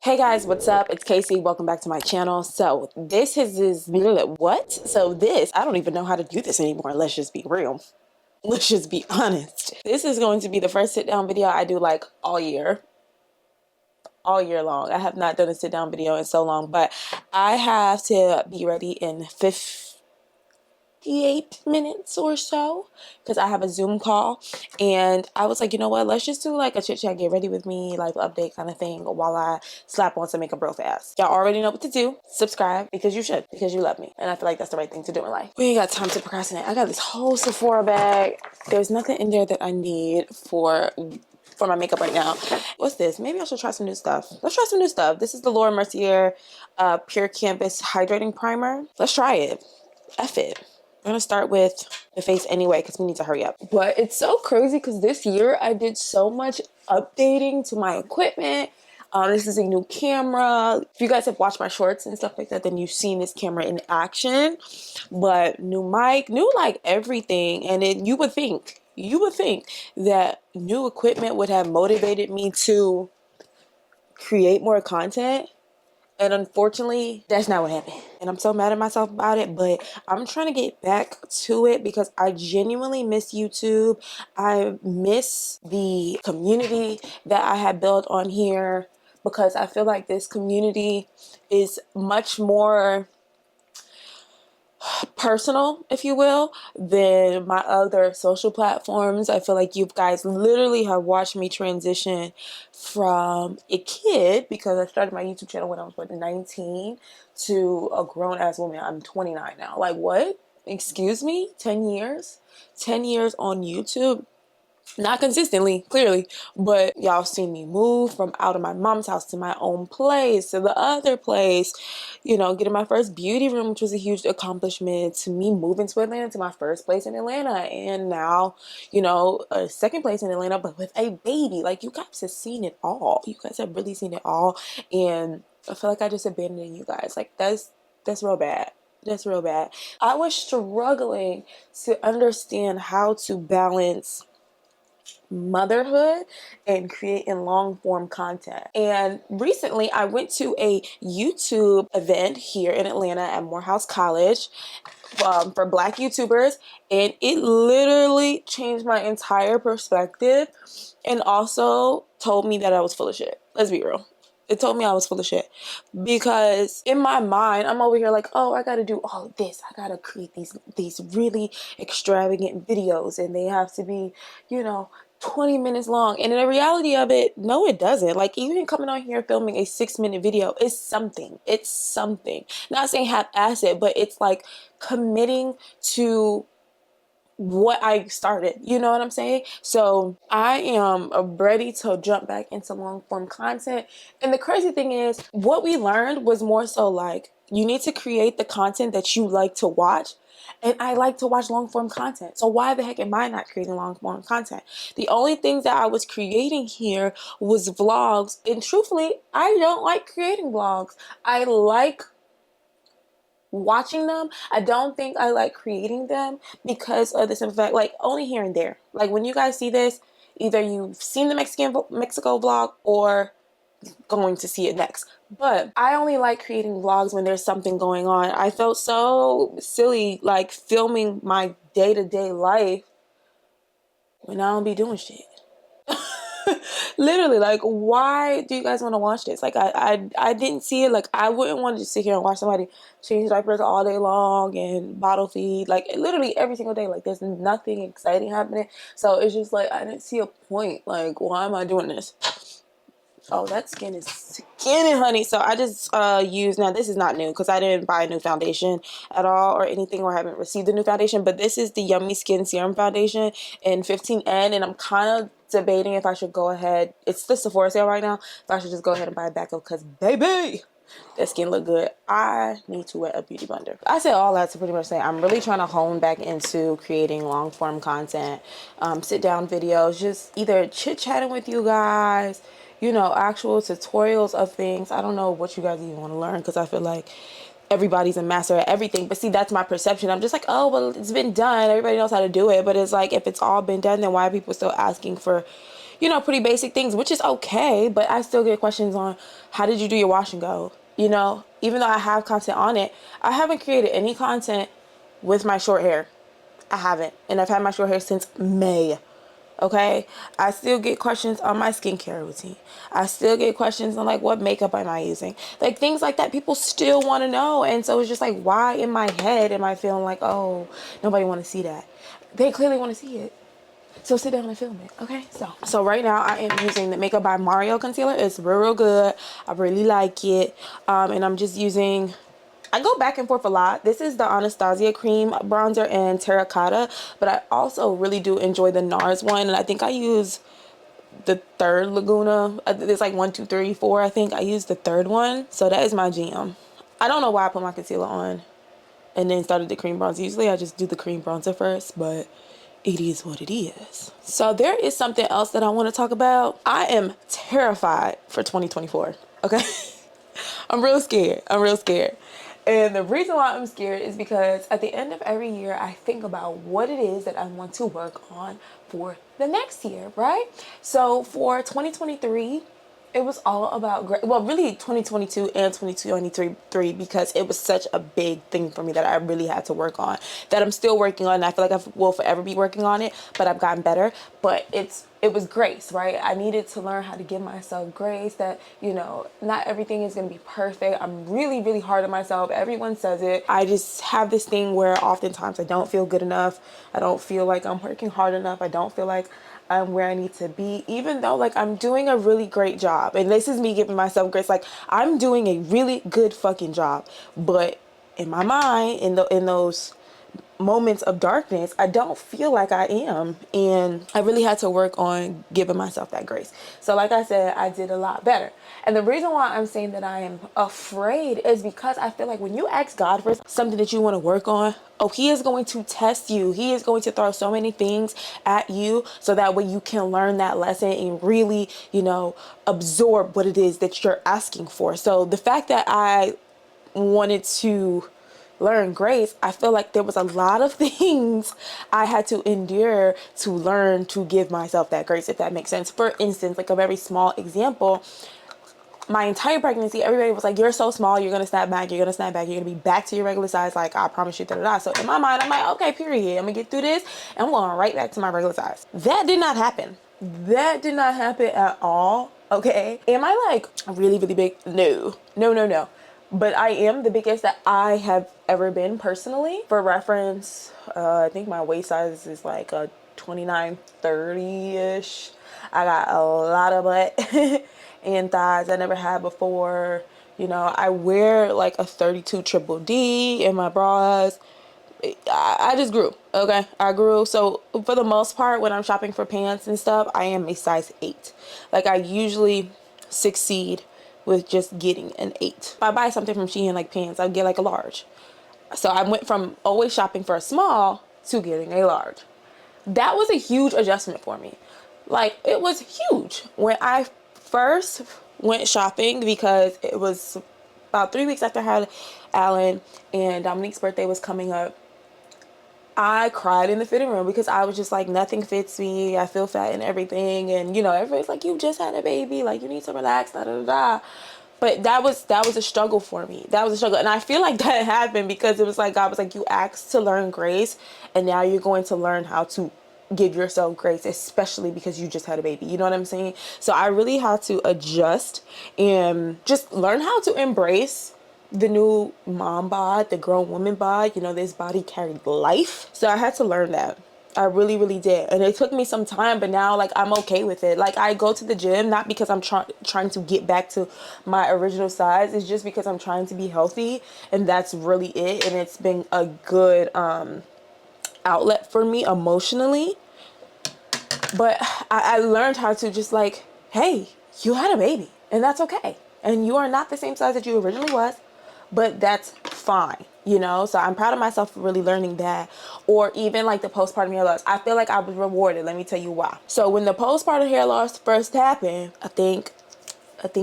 Hey guys, what's up? It's Casey. Welcome back to my channel. So this is what? So this, I don't even know how to do this anymore. Let's just be real. Let's just be honest. This is going to be the first sit down video I do like all year long. I have not done a sit down video in so long, but I have to be ready in 58 minutes or so because I have a Zoom call, and I was like, you know what, let's just do like a chit chat, get ready with me, life update kind of thing while I slap on some makeup real fast. Y'all already know what to do. Subscribe because you should, because you love me, and I feel like that's the right thing to do in life. We ain't got time to procrastinate. I got this whole Sephora bag. There's nothing in there that I need for my makeup right now. What's this? Maybe I should try some new stuff. Let's try some new stuff. This is the Laura Mercier Pure Canvas Hydrating Primer. Let's try it. F it. I'm gonna start with the face anyway because we need to hurry up. But it's so crazy because this year I did so much updating to my equipment. This is a new camera. If you guys have watched my shorts and stuff like that, then you've seen this camera in action. But new mic, new like everything. And you would think that new equipment would have motivated me to create more content. And unfortunately, that's not what happened. And I'm so mad at myself about it, but I'm trying to get back to it because I genuinely miss YouTube. I miss the community that I had built on here because I feel like this community is much more personal, if you will, than my other social platforms. I feel like you guys literally have watched me transition from a kid, because I started my YouTube channel when I was 19, to a grown-ass woman. I'm 29 now. Like, what? Excuse me? 10 years? 10 years on YouTube? Not consistently, clearly, but y'all seen me move from out of my mom's house to my own place to the other place, getting my first beauty room, which was a huge accomplishment, to me moving to Atlanta, to my first place in Atlanta, and now, a second place in Atlanta, but with a baby. Like, you guys have seen it all. You guys have really seen it all, and I feel like I just abandoned you guys. Like, that's real bad. That's real bad. I was struggling to understand how to balance motherhood and creating long form content. And recently I went to a YouTube event here in Atlanta at Morehouse College for Black YouTubers, and it literally changed my entire perspective and also told me that I was full of shit. Let's be real. It told me I was full of shit because in my mind, I'm over here like, oh, I got to do all of this. I got to create these really extravagant videos, and they have to be, 20 minutes long. And in the reality of it, no, it doesn't. Like, even coming on here filming a 6-minute video is something. It's something. Not saying half-ass it, but it's like committing to what I started, you know what I'm saying? So I am ready to jump back into long form content. And the crazy thing is, what we learned was more so like, you need to create the content that you like to watch. And I like to watch long form content. So why the heck am I not creating long form content? The only things that I was creating here was vlogs. And truthfully, I don't like creating vlogs. I like watching them. I don't think I like creating them because of the simple fact, like, only here and there. Like, when you guys see this, either you've seen the Mexico vlog or going to see it next. But I only like creating vlogs when there's something going on. I felt so silly like filming my day-to-day life when I don't be doing shit. Literally, like, why do you guys want to watch this? Like, I didn't see it. Like, I wouldn't want to just sit here and watch somebody change diapers all day long and bottle feed, like, literally every single day. Like, there's nothing exciting happening. So it's just like, I didn't see a point. Like, why am I doing this? Oh, that skin is skinny, honey. So I just used, now this is not new because I didn't buy a new foundation at all or anything, or haven't received a new foundation, but this is the Yummy Skin Serum Foundation in 15N, and I'm kind of debating if I should go ahead. It's the Sephora sale right now. If I should just go ahead and buy it back up because, baby, that skin look good. I need to wear a beauty blender. I said all that to pretty much say I'm really trying to hone back into creating long form content, sit down videos, just either chit chatting with you guys, actual tutorials of things. I don't know what you guys even want to learn because I feel like everybody's a master at everything. But see, that's my perception. I'm just like, oh, well, it's been done. Everybody knows how to do it. But it's like, if it's all been done, then why are people still asking for, pretty basic things, which is okay, but I still get questions on how did you do your wash and go? Even though I have content on it, I haven't created any content with my short hair. I haven't. And I've had my short hair since May. Okay? I still get questions on my skincare routine. I still get questions on like what makeup am I using? Like things like that. People still want to know. And so it's just like, why in my head am I feeling like, oh, nobody want to see that? They clearly want to see it. So sit down and film it, okay? So right now I am using the Makeup by Mario concealer. It's real good. I really like it. And I'm just using, I go back and forth a lot. This is the Anastasia cream bronzer in terracotta, but I also really do enjoy the NARS one, and I think I use the third Laguna. There's like 1, 2, 3, 4. I think I use the third one. So that is my jam. I don't know why I put my concealer on and then started the cream bronzer. Usually I just do the cream bronzer first, but it is what it is. So there is something else that I want to talk about. I am terrified for 2024, okay? I'm real scared. And the reason why I'm scared is because at the end of every year, I think about what it is that I want to work on for the next year, right? So for 2023, it was all about, well, really 2022 and 2023, because it was such a big thing for me that I really had to work on, that I'm still working on. And I feel like I will forever be working on it, but I've gotten better. But it was grace, right? I needed to learn how to give myself grace, that, not everything is going to be perfect. I'm really, really hard on myself. Everyone says it. I just have this thing where oftentimes I don't feel good enough. I don't feel like I'm working hard enough. I don't feel like I'm where I need to be, even though like I'm doing a really great job. And this is me giving myself grace. Like I'm doing a really good fucking job. But in my mind, in those moments of darkness, I don't feel like I am. And I really had to work on giving myself that grace. So like I said, I did a lot better. And the reason why I'm saying that I am afraid is because I feel like when you ask God for something that you want to work on, He is going to test you. He is going to throw so many things at you so that way you can learn that lesson and really, absorb what it is that you're asking for. So the fact that I wanted to learn grace, I feel like there was a lot of things I had to endure to learn to give myself that grace, if that makes sense. For instance, like a very small example, my entire pregnancy, everybody was like, you're so small, you're going to snap back, you're going to be back to your regular size, like, I promise you, da-da-da. So in my mind, I'm like, okay, period. I'm going to get through this, and I'm going right back to my regular size. That did not happen. That did not happen at all, okay? Am I, like, really, really big? No. But I am the biggest that I have ever been personally. For reference, I think my waist size is like a 29, 30-ish. I got a lot of butt and thighs I never had before. I wear like a 32 triple D in my bras. I just grew, okay? I grew. So for the most part, when I'm shopping for pants and stuff, I am a size 8. Like I usually succeed with just getting an 8. If I buy something from Shein, like pants, I'll get like a large. So I went from always shopping for a small to getting a large. That was a huge adjustment for me. Like it was huge when I first went shopping, because it was about 3 weeks after I had Alan and Dominique's birthday was coming up. I cried in the fitting room because I was just like, nothing fits me. I feel fat and everything. And, everybody's like, you just had a baby. Like, you need to relax, da, da, da, da. But that was a struggle for me. That was a struggle. And I feel like that happened because it was like, God was like, you asked to learn grace, and now you're going to learn how to give yourself grace, especially because you just had a baby. You know what I'm saying? So I really had to adjust and just learn how to embrace the new mom bod, the grown woman bod. This body carried life. So I had to learn that. I really, really did. And it took me some time, but now like I'm okay with it. Like I go to the gym, not because I'm trying to get back to my original size. It's just because I'm trying to be healthy, and that's really it. And it's been a good outlet for me emotionally. But I learned how to just like, hey, you had a baby, and that's okay. And you are not the same size that you originally was, but that's fine, So I'm proud of myself for really learning that. Or even like the postpartum hair loss. I feel like I was rewarded. Let me tell you why. So when the postpartum hair loss first happened, I think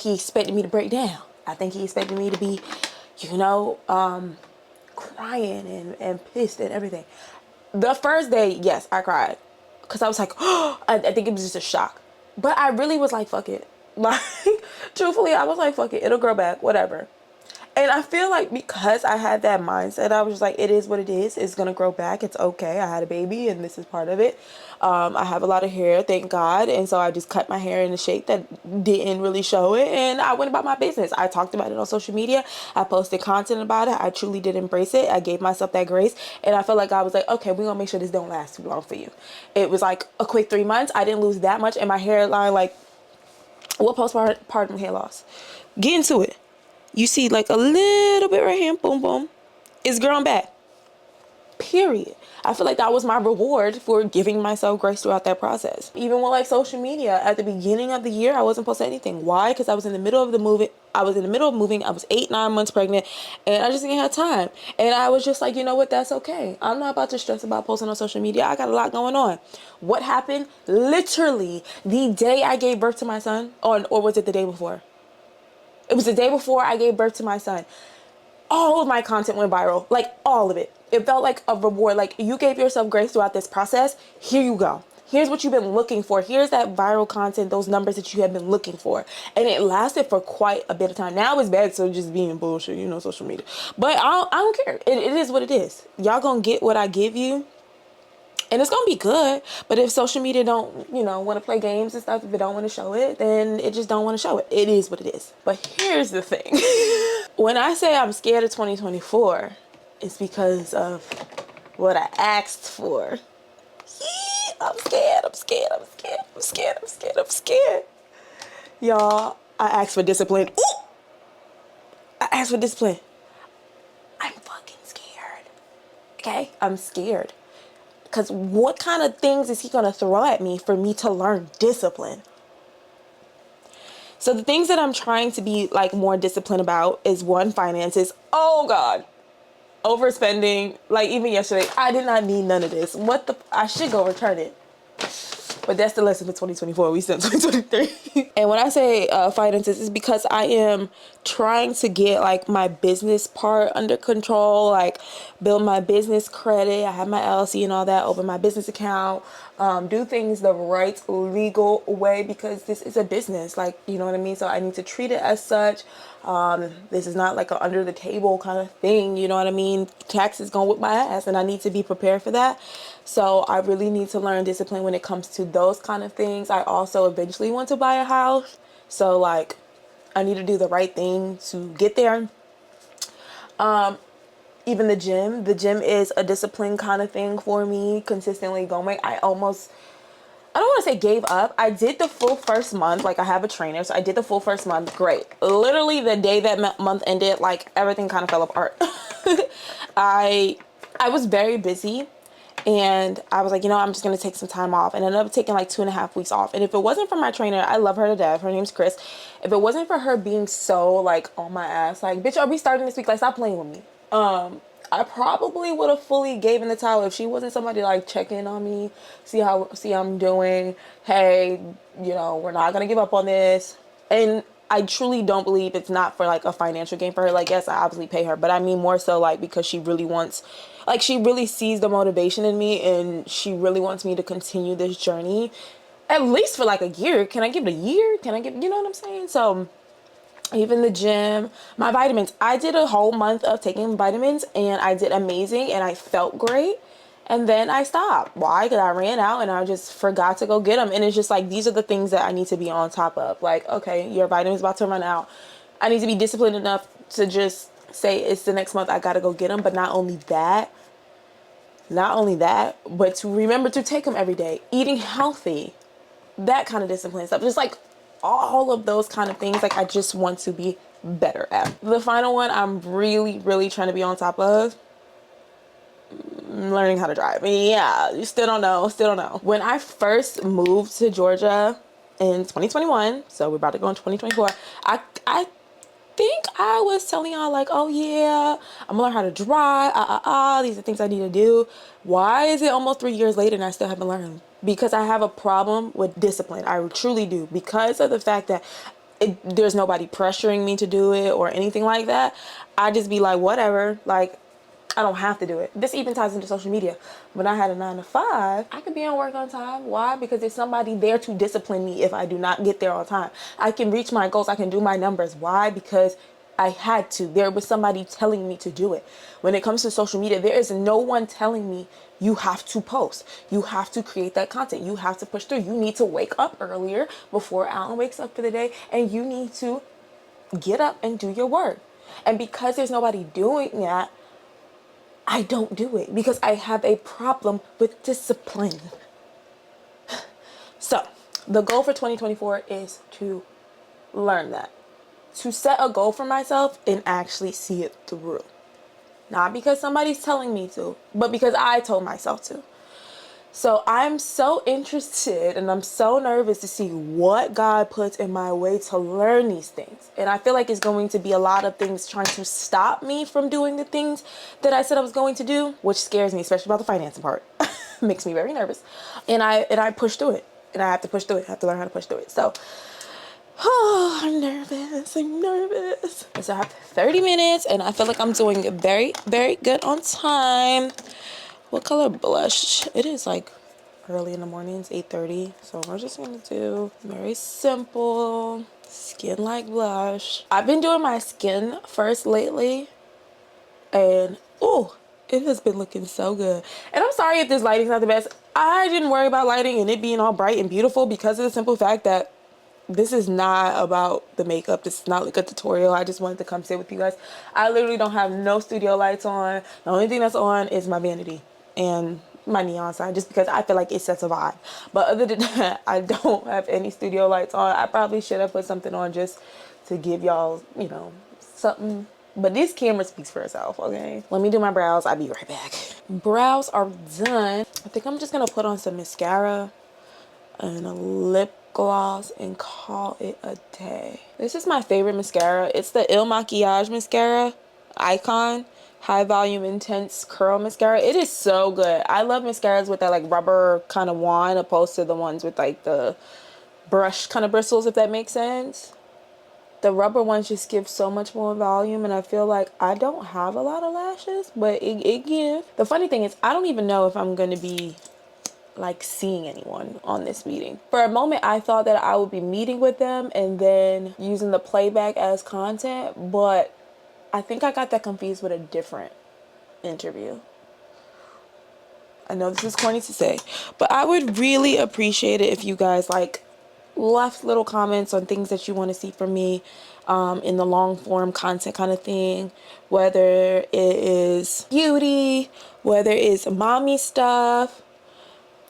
he expected me to break down. I think he expected me to be, crying and pissed and everything. The first day, yes, I cried. Because I was like, oh, I think it was just a shock. But I really was like, fuck it. Like, truthfully, I was like, fuck it. It'll grow back, whatever. And I feel like because I had that mindset, I was just like, it is what it is. It's going to grow back. It's okay. I had a baby and this is part of it. I have a lot of hair, thank God. And so I just cut my hair in a shape that didn't really show it. And I went about my business. I talked about it on social media. I posted content about it. I truly did embrace it. I gave myself that grace. And I felt like I was like, okay, we're going to make sure this don't last too long for you. It was like a quick 3 months. I didn't lose that much. And my hairline, like, what postpartum hair loss? Get into it. You see like a little bit right here, boom, boom. It's growing back. Period. I feel like that was my reward for giving myself grace throughout that process. Even with like social media, at the beginning of the year, I wasn't posting anything. Why? Because I was in the middle of the moving. I was in the middle of moving. I was 8-9 months pregnant, and I just didn't have time. And I was just like, you know what? That's okay. I'm not about to stress about posting on social media. I got a lot going on. What happened? Literally the day I gave birth to my son, or was it the day before? It was the day before I gave birth to my son. All of my content went viral. Like, all of it. It felt like a reward. Like, you gave yourself grace throughout this process. Here you go. Here's what you've been looking for. Here's that viral content, those numbers that you have been looking for. And it lasted for quite a bit of time. Now it's back to just being bullshit, social media. But I don't care. It is what it is. Y'all gonna get what I give you. And it's going to be good. But if social media don't, want to play games and stuff, if it don't want to show it, then it just don't want to show it. It is what it is. But here's the thing. When I say I'm scared of 2024, it's because of what I asked for. I'm scared. I'm scared. I'm scared. I'm scared. I'm scared. I'm scared. Y'all, I asked for discipline. Ooh! I asked for discipline. I'm fucking scared. Okay? I'm scared. Because what kind of things is he going to throw at me for me to learn discipline? So the things that I'm trying to be like more disciplined about is one, finances. Oh God. Overspending. Like even yesterday, I did not need none of this. I should go return it. But that's the lesson for 2024. We still 2023. And when I say finances, it's because I am trying to get like my business part under control, like build my business credit. I have my LLC and all that, open my business account, do things the right legal way because this is a business, like, you know what I mean? So I need to treat it as such. This is not like an under the table kind of thing, you know what I mean? Taxes gonna whip my ass and I need to be prepared for that. So I really need to learn discipline when it comes to those kind of things. I also eventually want to buy a house. So like I need to do the right thing to get there. Even the gym is a discipline kind of thing for me, consistently going. I don't want to say gave up. I did the full first month. Like I have a trainer. So I did the full first month. Great. Literally the day that month ended, like everything kind of fell apart. I was very busy and I was like, I'm just going to take some time off, and I ended up taking like 2.5 weeks off. And if it wasn't for my trainer, I love her to death. Her name's Chris. If it wasn't for her being so like on my ass, like, bitch, are we starting this week? Like, stop playing with me. I probably would have fully gave in the towel if she wasn't somebody like check in on me, see how I'm doing. Hey, we're not gonna give up on this. And I truly don't believe it's not for like a financial gain for her. Like, yes, I obviously pay her, but I mean more so like because she really wants, like, she really sees the motivation in me and she really wants me to continue this journey at least for like a year. Can I give it a year? Can I give, you know what I'm saying? So even the gym, my vitamins, I did a whole month of taking vitamins and I did amazing and I felt great. And then I stopped. Why? Because I ran out and I just forgot to go get them. And it's just like, these are the things that I need to be on top of. Like, okay, your vitamins about to run out. I need to be disciplined enough to just say it's the next month, I got to go get them. But not only that, but to remember to take them every day. Eating healthy, that kind of discipline stuff. Just like all of those kind of things, like I just want to be better at. The final one I'm really, really trying to be on top of, learning how to drive. Yeah, you still don't know. When I first moved to Georgia in 2021, so we're about to go in 2024, I think I was telling y'all like, oh yeah, I'm gonna learn how to drive, these are things I need to do. Why is it almost 3 years later and I still haven't learned? Because I have a problem with discipline. I truly do. Because of the fact that there's nobody pressuring me to do it or anything like that. I just be like, whatever, like, I don't have to do it. This even ties into social media. When I had a 9 to 5, I could be on work on time. Why? Because there's somebody there to discipline me if I do not get there on time. I can reach my goals. I can do my numbers. Why? Because I had to. There was somebody telling me to do it. When it comes to social media, there is no one telling me you have to post. You have to create that content. You have to push through. You need to wake up earlier before Alan wakes up for the day, and you need to get up and do your work. And because there's nobody doing that, I don't do it because I have a problem with discipline. So the goal for 2024 is to learn that. To set a goal for myself and actually see it through. Not because somebody's telling me to, but because I told myself to. So I'm so interested and I'm so nervous to see what God puts in my way to learn these things. And I feel like it's going to be a lot of things trying to stop me from doing the things that I said I was going to do, which scares me, especially about the financing part. Makes me very nervous. And I push through it. And I have to push through it. I have to learn how to push through it. So oh, I'm nervous. And so I have 30 minutes and I feel like I'm doing very, very good on time. What color blush? It is like early in the morning. It's 8:30. So we're just going to do very simple skin like blush. I've been doing my skin first lately. And oh, it has been looking so good. And I'm sorry if this lighting's not the best. I didn't worry about lighting and it being all bright and beautiful because of the simple fact that this is not about the makeup. This is not like a tutorial. I just wanted to come sit with you guys. I literally don't have no studio lights on. The only thing that's on is my vanity and my neon sign, just because I feel like it sets a vibe. But other than that, I don't have any studio lights on. I probably should have put something on just to give y'all, you know, something. But this camera speaks for itself, okay? Let me do my brows. I'll be right back. Brows are done. I think I'm just gonna put on some mascara and a lip gloss and call it a day. This is my favorite mascara. It's the Il Makiage mascara, Icon, high volume intense curl mascara. It is so good. I love mascaras with that like rubber kind of wand opposed to the ones with like the brush kind of bristles, if that makes sense. The rubber ones just give so much more volume, and I feel like I don't have a lot of lashes, but it gives. The funny thing is I don't even know if I'm gonna be like seeing anyone on this meeting. For a moment I thought that I would be meeting with them and then using the playback as content, but I think I got that confused with a different interview. I know this is corny to say, but I would really appreciate it if you guys like left little comments on things that you want to see from me in the long form content kind of thing, whether it is beauty, whether it's mommy stuff.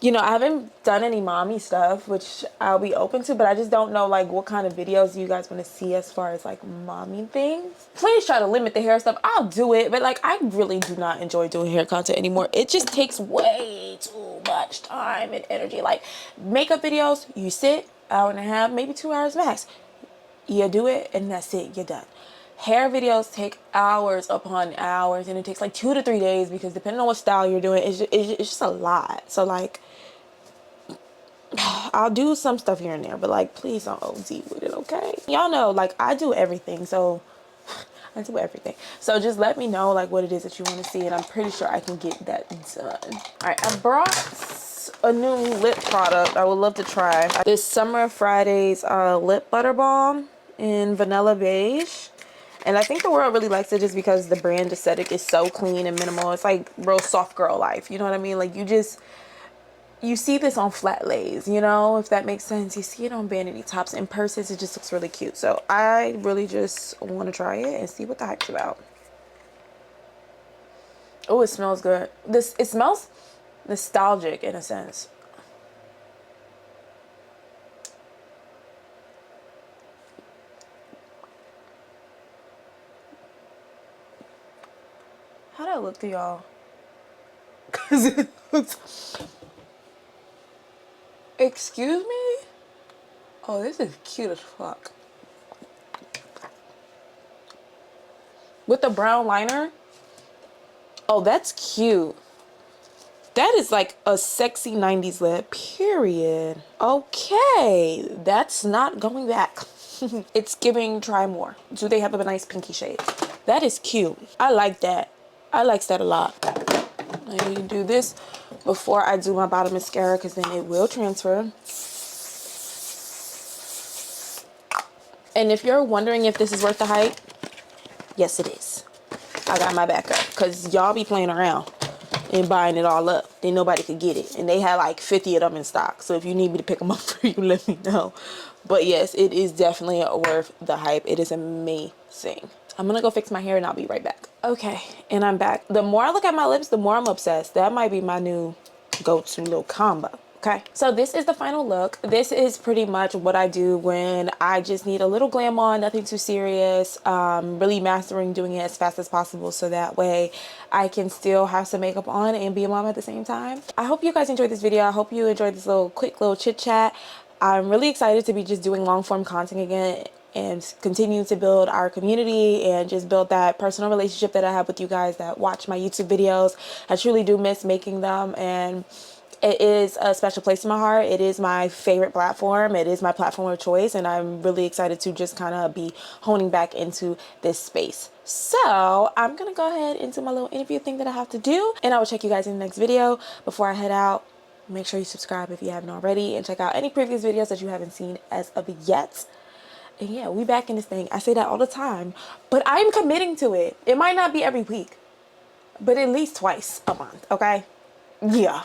You know, I haven't done any mommy stuff, which I'll be open to, but I just don't know, like, what kind of videos you guys want to see as far as, like, mommy things. Please try to limit the hair stuff. I'll do it, but, like, I really do not enjoy doing hair content anymore. It just takes way too much time and energy. Like, makeup videos, you sit, hour and a half, maybe 2 hours max. You do it, and that's it. You're done. Hair videos take hours upon hours, and it takes, like, 2 to 3 days because depending on what style you're doing, it's just a lot. So, like, I'll do some stuff here and there, but like, please don't OD with it, okay? Y'all know, like, I do everything, so I do everything. So just let me know, like, what it is that you want to see, and I'm pretty sure I can get that done. All right, I brought a new lip product I would love to try. This Summer Fridays lip butter balm in vanilla beige. And I think the world really likes it just because the brand aesthetic is so clean and minimal. It's like real soft girl life, you know what I mean? Like, you see this on flat lays, you know, if that makes sense. You see it on vanity tops. In purses, it just looks really cute. So I really just want to try it and see what the hype's about. Oh, it smells good. It smells nostalgic in a sense. How do I look to y'all? Because it looks... Excuse me? Oh, this is cute as fuck. With the brown liner? Oh, that's cute. That is like a sexy 90s lip, period. Okay, that's not going back. It's giving try more. Do they have a nice pinky shade? That is cute. I like that. I likes that a lot. I need to do this before I do my bottom mascara because then it will transfer. And if you're wondering if this is worth the hype, yes it is. I got my back up because y'all be playing around and buying it all up. Then nobody could get it. And they had like 50 of them in stock. So if you need me to pick them up for you, let me know. But yes, it is definitely worth the hype. It is amazing. I'm gonna go fix my hair and I'll be right back. Okay, and I'm back. The more I look at my lips, the more I'm obsessed. That might be my new go-to little combo. Okay, so this is the final look. This is pretty much what I do when I just need a little glam on, nothing too serious. Really mastering doing it as fast as possible so that way I can still have some makeup on and be a mom at the same time. I hope you guys enjoyed this video. I hope you enjoyed this quick little chit chat. I'm really excited to be just doing long form content again and continue to build our community and just build that personal relationship that I have with you guys that watch my YouTube videos. I truly do miss making them, and it is a special place in my heart. It is my favorite platform. It is my platform of choice, and I'm really excited to just kind of be honing back into this space. So I'm gonna go ahead into my little interview thing that I have to do, and I will check you guys in the next video. Before I head out, make sure you subscribe if you haven't already, and check out any previous videos that you haven't seen as of yet. And yeah, we back in this thing. I say that all the time, but I'm committing to it. It might not be every week, but at least twice a month, okay? Yeah.